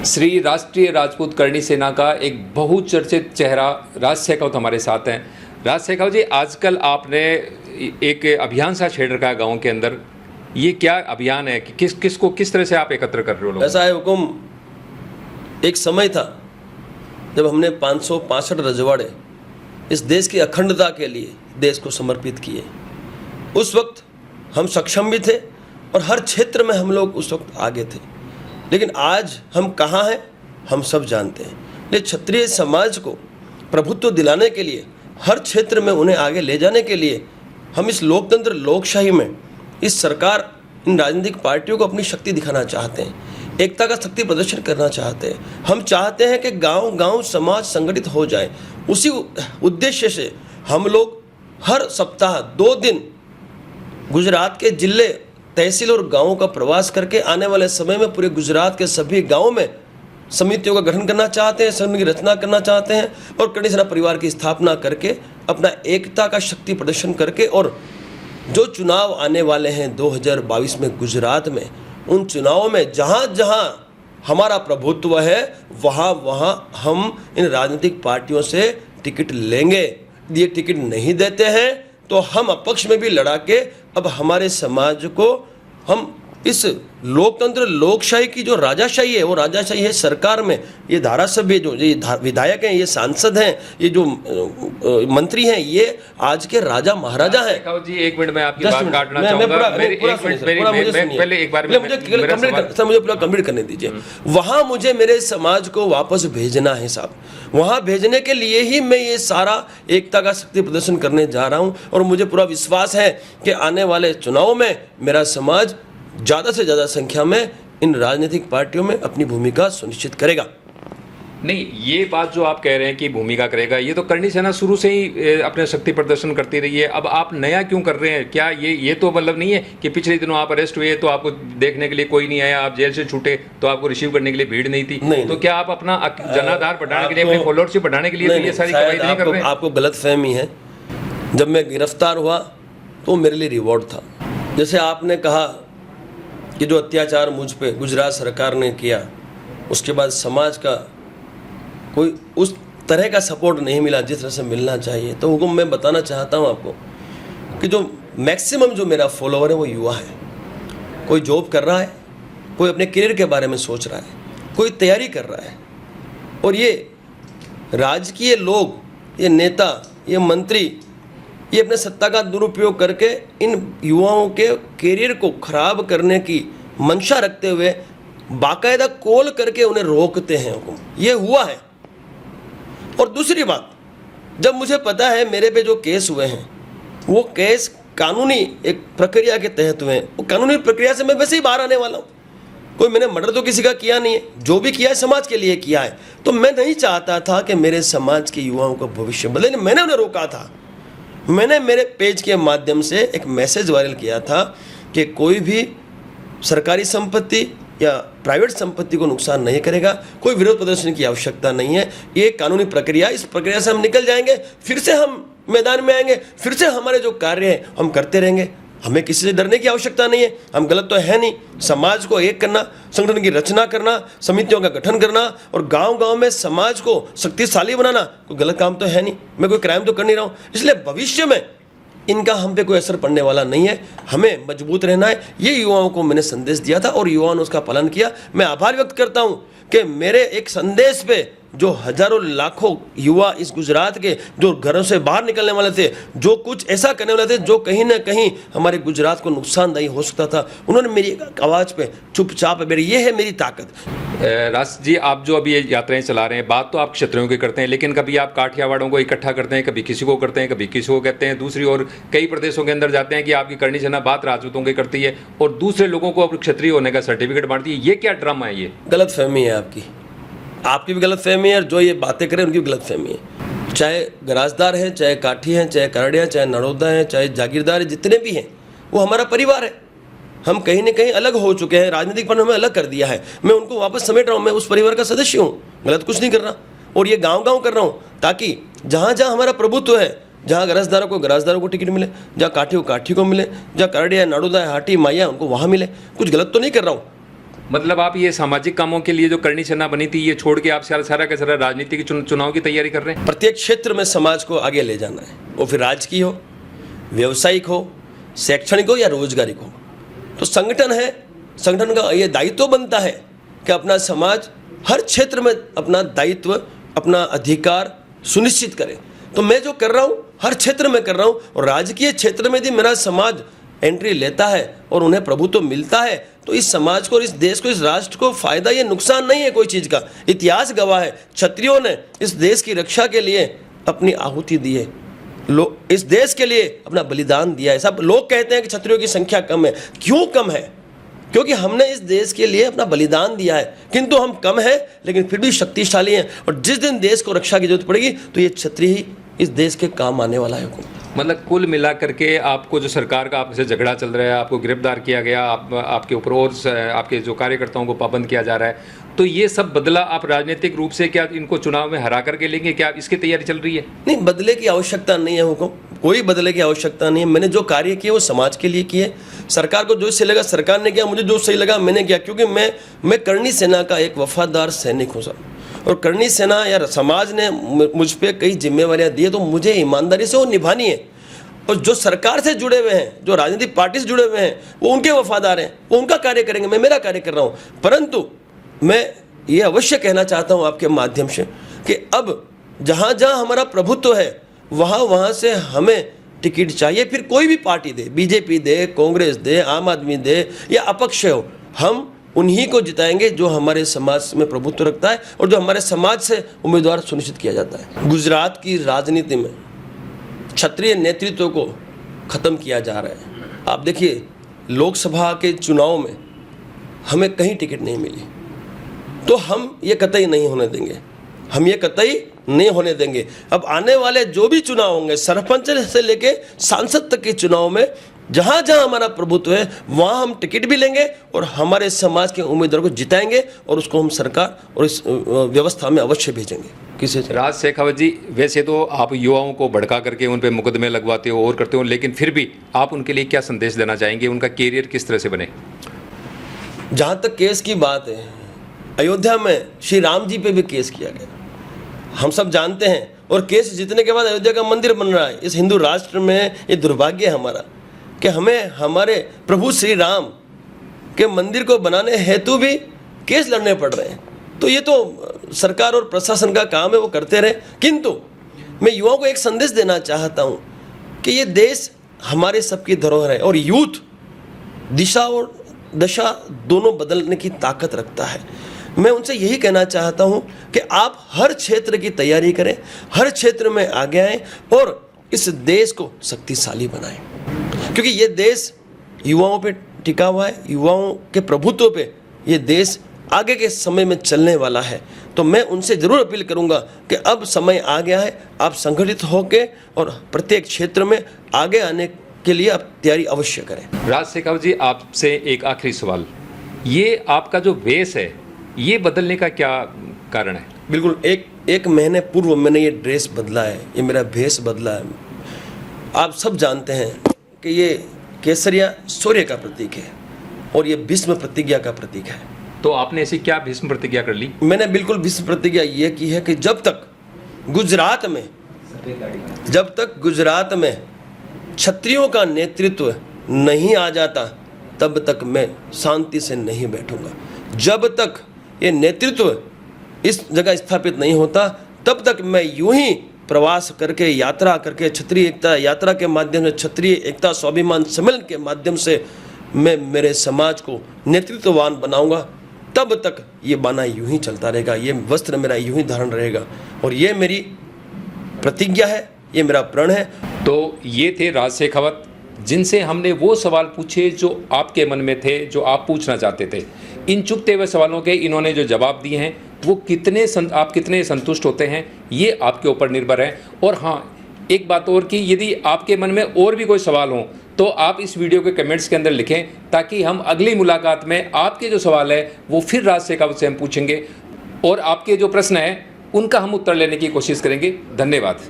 श्री राष्ट्रीय राजपूत करणी सेना का एक बहुचर्चित चेहरा राज शेखावत हमारे साथ हैं। राज शेखावत जी, आजकल आपने एक अभियान सा छेड़ रखा है गाँव के अंदर, ये क्या अभियान है कि किसको किस तरह से आप एकत्र कर रहे हो लोग? ऐसा है हुकुम, एक समय था जब हमने 565 रजवाड़े इस देश की अखंडता के लिए देश को समर्पित किए। उस वक्त हम सक्षम भी थे और हर क्षेत्र में हम लोग उस वक्त आगे थे, लेकिन आज हम कहाँ हैं हम सब जानते हैं। लेकिन क्षत्रिय समाज को प्रभुत्व दिलाने के लिए, हर क्षेत्र में उन्हें आगे ले जाने के लिए हम इस लोकतंत्र लोकशाही में इस सरकार इन राजनीतिक पार्टियों को अपनी शक्ति दिखाना चाहते हैं, एकता का शक्ति प्रदर्शन करना चाहते हैं। हम चाहते हैं कि गांव-गांव समाज संगठित हो जाए। उसी उद्देश्य से हम लोग हर सप्ताह 2 दिन गुजरात के जिले, तहसील और गांवों का प्रवास करके आने वाले समय में पूरे गुजरात के सभी गांवों में समितियों का गठन करना चाहते हैं, संगठन की रचना करना चाहते हैं और करणी सेना परिवार की स्थापना करके अपना एकता का शक्ति प्रदर्शन करके, और जो चुनाव आने वाले हैं 2022 में गुजरात में, उन चुनावों में जहाँ जहाँ हमारा प्रभुत्व है वहाँ वहाँ हम इन राजनीतिक पार्टियों से टिकट लेंगे। ये टिकट नहीं देते हैं तो हम अपक्ष में भी लड़ा के अब हमारे समाज को हम इस लोकतंत्र लोकशाही की जो राजाशाही है, वो राजाशाही है सरकार में। ये धारासभ्य जो ये विधायक हैं, ये सांसद हैं, ये जो मंत्री हैं, ये आज के राजा महाराजा हैं। शेखावत जी, 1 मिनट में आपकी बात काटना चाहूंगा। मुझे पूरा कंप्लीट करने दीजिए। वहां मुझे मेरे समाज को वापस भेजना है साहब। वहां भेजने के लिए ही मैं ये सारा एकता का शक्ति प्रदर्शन करने जा रहा हूं, और मुझे पूरा विश्वास है कि आने वाले चुनाव में मेरा समाज ज़्यादा से ज़्यादा संख्या में इन राजनीतिक पार्टियों में अपनी भूमिका सुनिश्चित करेगा। नहीं, ये बात जो आप कह रहे हैं कि भूमिका करेगा, ये तो करणी सेना शुरू से ही अपने शक्ति प्रदर्शन करती रही है। अब आप नया क्यों कर रहे हैं? क्या ये तो मतलब नहीं है कि पिछले दिनों आप अरेस्ट हुए तो आपको देखने के लिए कोई नहीं आया, आप जेल से छूटे तो आपको रिसीव करने के लिए भीड़ नहीं थी? नहीं, तो क्या आप अपना जनाधार बढ़ाने के लिए, अपनी फॉलोअरशिप बढ़ाने के लिए ये सारी कवायद नहीं कर रहे हैं? आपको गलतफहमी है। जब मैं गिरफ्तार हुआ तो मेरे लिए रिवॉर्ड था। जैसे आपने कहा कि जो अत्याचार मुझ पे गुजरात सरकार ने किया, उसके बाद समाज का कोई उस तरह का सपोर्ट नहीं मिला जिस तरह से मिलना चाहिए। तो हुकुम मैं बताना चाहता हूँ आपको कि जो मैक्सिमम जो मेरा फॉलोवर है वो युवा है। कोई जॉब कर रहा है, कोई अपने करियर के बारे में सोच रहा है, कोई तैयारी कर रहा है। और ये राजकीय लोग, ये नेता, ये मंत्री, ये अपने सत्ता का दुरुपयोग करके इन युवाओं के करियर को खराब करने की मंशा रखते हुए बाकायदा कॉल करके उन्हें रोकते हैं। ये हुआ है। और दूसरी बात, जब मुझे पता है मेरे पे जो केस हुए हैं वो केस कानूनी एक प्रक्रिया के तहत हुए हैं, वो कानूनी प्रक्रिया से मैं वैसे ही बाहर आने वाला हूँ। कोई मैंने मर्डर तो किसी का किया नहीं है, जो भी किया है समाज के लिए किया है। तो मैं नहीं चाहता था कि मेरे समाज के युवाओं का भविष्य बदले, मैंने उन्हें रोका था। मैंने मेरे पेज के माध्यम से एक मैसेज वायरल किया था कि कोई भी सरकारी संपत्ति या प्राइवेट संपत्ति को नुकसान नहीं करेगा, कोई विरोध प्रदर्शन की आवश्यकता नहीं है। ये कानूनी प्रक्रिया, इस प्रक्रिया से हम निकल जाएंगे, फिर से हम मैदान में आएंगे, फिर से हमारे जो कार्य हैं हम करते रहेंगे। हमें किसी से डरने की आवश्यकता नहीं है। हम गलत तो है नहीं। समाज को एक करना, संगठन की रचना करना, समितियों का गठन करना और गांव-गांव में समाज को शक्तिशाली बनाना कोई गलत काम तो है नहीं। मैं कोई क्राइम तो कर नहीं रहा हूँ। इसलिए भविष्य में इनका हम पे कोई असर पड़ने वाला नहीं है। हमें मजबूत रहना है। ये युवाओं को मैंने संदेश दिया था और युवाओं ने उसका पालन किया। मैं आभार व्यक्त करता हूँ कि मेरे एक संदेश पे जो हजारों लाखों युवा इस गुजरात के जो घरों से बाहर निकलने वाले थे, जो कुछ ऐसा करने वाले थे जो कहीं ना कहीं हमारे गुजरात को नुकसानदायी हो सकता था, उन्होंने मेरी आवाज़ पे चुपचाप, ये है मेरी ताकत। राज जी, आप जो अभी ये यात्राएं चला रहे हैं, बात तो आप क्षत्रियों की करते हैं, लेकिन कभी आप काठियावाड़ों को इकट्ठा करते हैं, कभी किसी को करते हैं, कभी किसी को कहते हैं। दूसरी ओर कई प्रदेशों के अंदर जाते हैं कि आपकी करणी सेना बात राजपूतों की करती है और दूसरे लोगों को अब क्षत्रिय होने का सर्टिफिकेट बांटती है। ये क्या ड्रामा है? ये गलतफहमी है आपकी भी गलतफहमी है, और जो ये बातें करें उनकी भी गलतफहमी है। चाहे गराजदार हैं, चाहे काठी हैं, चाहे करड़िया, चाहे नड़ौदा हैं, चाहे जागीरदार है, जितने भी हैं वो हमारा परिवार है। हम कहीं ना कहीं अलग हो चुके हैं, राजनीतिक पर हमें अलग कर दिया है। मैं उनको वापस समेट रहा हूँ। मैं उस परिवार का सदस्य हूँ, गलत कुछ नहीं कर रहा। और ये गाँव-गाँव कर रहा हूँ ताकि जहाँ जहाँ हमारा प्रभुत्व है, जहाँ गरजदारों को टिकट मिले, जहाँ काठी को मिले, जहाँ करड़िया, नड़ौदा, हाटी, माइया उनको वहाँ मिले। कुछ गलत तो नहीं कर रहा हूँ। मतलब आप ये सामाजिक कामों के लिए जो करनी सेना बनी थी, ये छोड़ के आप सारा का सारा राजनीति की चुनाव की तैयारी कर रहे हैं? प्रत्येक क्षेत्र में समाज को आगे ले जाना है, वो फिर राजकीय हो, व्यावसायिक हो, शैक्षणिक हो या रोजगारिक हो। तो संगठन है, संगठन का ये दायित्व बनता है कि अपना समाज हर क्षेत्र में अपना दायित्व, अपना अधिकार सुनिश्चित करे। तो मैं जो कर रहा हूँ हर क्षेत्र में कर रहा हूँ, और राजकीय क्षेत्र में भी मेरा समाज एंट्री लेता है और उन्हें प्रभुत्व मिलता है, तो इस समाज को, इस देश को, इस राष्ट्र को फायदा, ये नुकसान नहीं है कोई चीज़ का। इतिहास गवाह है, क्षत्रियों ने इस देश की रक्षा के लिए अपनी आहुति दी है, इस देश के लिए अपना बलिदान दिया है। सब लोग कहते हैं कि क्षत्रियों की संख्या कम है। क्यों कम है? क्योंकि हमने इस देश के लिए अपना बलिदान दिया है, किंतु हम कम हैं लेकिन फिर भी शक्तिशाली हैं। और जिस दिन देश को रक्षा की जरूरत पड़ेगी तो ये क्षत्रिय ही इस देश के काम आने वाला है। मतलब कुल मिला करके आपको जो सरकार का आपसे झगड़ा चल रहा है, आपको गिरफ्तार किया गया, आपके ऊपर और आपके जो कार्यकर्ताओं को पाबंद किया जा रहा है, तो ये सब बदला आप राजनीतिक रूप से क्या इनको चुनाव में हरा करके लेंगे? क्या इसकी तैयारी चल रही है? नहीं, बदले की आवश्यकता नहीं है हुकुम, कोई बदले की आवश्यकता नहीं है। मैंने जो कार्य किए वो समाज के लिए किए। सरकार को जो सही लगा सरकार ने किया, मुझे जो सही लगा मैंने किया, क्योंकि मैं करणी सेना का एक वफादार सैनिक हूँ सर। और करणी सेना या समाज ने मुझ पर कई जिम्मेवारियां दी है, तो मुझे ईमानदारी से वो निभानी है। और जो सरकार से जुड़े हुए हैं, जो राजनीतिक पार्टी से जुड़े हुए हैं, वो उनके वफादार हैं, वो उनका कार्य करेंगे, मैं मेरा कार्य कर रहा हूँ। परंतु मैं ये अवश्य कहना चाहता हूँ आपके माध्यम से कि अब जहाँ जहाँ हमारा प्रभुत्व है वहाँ से हमें टिकट चाहिए, फिर कोई भी पार्टी दे, बीजेपी दे, कांग्रेस दे, आम आदमी दे या अपक्ष हो, हम उन्हीं को जिताएंगे जो हमारे समाज में प्रभुत्व रखता है और जो हमारे समाज से उम्मीदवार सुनिश्चित किया जाता है। गुजरात की राजनीति में क्षत्रिय नेतृत्व को ख़त्म किया जा रहा है। आप देखिए, लोकसभा के चुनाव में हमें कहीं टिकट नहीं मिली, तो हम ये कतई नहीं होने देंगे, हम ये कतई नहीं होने देंगे। अब आने वाले जो भी चुनाव होंगे, सरपंच से लेके सांसद तक के चुनाव में जहाँ जहाँ हमारा प्रभुत्व है वहाँ हम टिकट भी लेंगे और हमारे समाज के उम्मीदवार को जिताएंगे और उसको हम सरकार और इस व्यवस्था में अवश्य भेजेंगे। किसे? राज शेखावत जी, वैसे तो आप युवाओं को भड़का करके उन पे मुकदमे लगवाते हो और करते हो, लेकिन फिर भी आप उनके लिए क्या संदेश देना चाहेंगे? उनका कैरियर किस तरह से बने? जहाँ तक केस की बात है, अयोध्या में श्री राम जी पे भी केस किया गया, हम सब जानते हैं। और केस जीतने के बाद अयोध्या का मंदिर बन रहा है। इस हिंदू राष्ट्र में ये दुर्भाग्य है हमारा कि हमें हमारे प्रभु श्री राम के मंदिर को बनाने हेतु भी केस लड़ने पड़ रहे हैं। तो ये तो सरकार और प्रशासन का काम है, वो करते रहे। किंतु मैं युवाओं को एक संदेश देना चाहता हूँ कि ये देश हमारे सबकी धरोहर है और यूथ दिशा और दशा दोनों बदलने की ताकत रखता है। मैं उनसे यही कहना चाहता हूँ कि आप हर क्षेत्र की तैयारी करें, हर क्षेत्र में आगे आएँ और इस देश को शक्तिशाली बनाएं, क्योंकि ये देश युवाओं पे टिका हुआ है, युवाओं के प्रभुत्व पे ये देश आगे के समय में चलने वाला है। तो मैं उनसे ज़रूर अपील करूंगा कि अब समय आ गया है, आप संगठित होके और प्रत्येक क्षेत्र में आगे आने के लिए आप तैयारी अवश्य करें। राज शेखावत जी, आपसे एक आखिरी सवाल, ये आपका जो वेश है ये बदलने का क्या कारण है? बिल्कुल, एक महीने पूर्व मैंने ये ड्रेस बदला है, ये मेरा भेष बदला है। आप सब जानते हैं कि ये केसरिया सूर्य का प्रतीक है और ये भीष्म प्रतिज्ञा का प्रतीक है। तो आपने ऐसी क्या भीष्म प्रतिज्ञा कर ली? मैंने बिल्कुल भीष्म प्रतिज्ञा ये की है कि जब तक गुजरात में क्षत्रियों का नेतृत्व नहीं आ जाता तब तक मैं शांति से नहीं बैठूंगा। जब तक ये नेतृत्व इस जगह स्थापित नहीं होता तब तक मैं यूं ही प्रवास करके, यात्रा करके, क्षत्रिय एकता यात्रा के माध्यम से, क्षत्रिय एकता स्वाभिमान सम्मेलन के माध्यम से मैं मेरे समाज को नेतृत्ववान बनाऊंगा। तब तक ये बाना यूं ही चलता रहेगा, ये वस्त्र मेरा यूं ही धारण रहेगा और ये मेरी प्रतिज्ञा है, ये मेरा प्रण है। तो ये थे राज शेखावत, जिनसे हमने वो सवाल पूछे जो आपके मन में थे, जो आप पूछना चाहते थे। इन चुपते हुए सवालों के इन्होंने जो जवाब दिए हैं वो आप कितने संतुष्ट होते हैं ये आपके ऊपर निर्भर है। और हाँ, एक बात और कि यदि आपके मन में और भी कोई सवाल हो तो आप इस वीडियो के कमेंट्स के अंदर लिखें, ताकि हम अगली मुलाकात में आपके जो सवाल है वो फिर राज शेखावत से हम पूछेंगे और आपके जो प्रश्न हैं उनका हम उत्तर लेने की कोशिश करेंगे। धन्यवाद।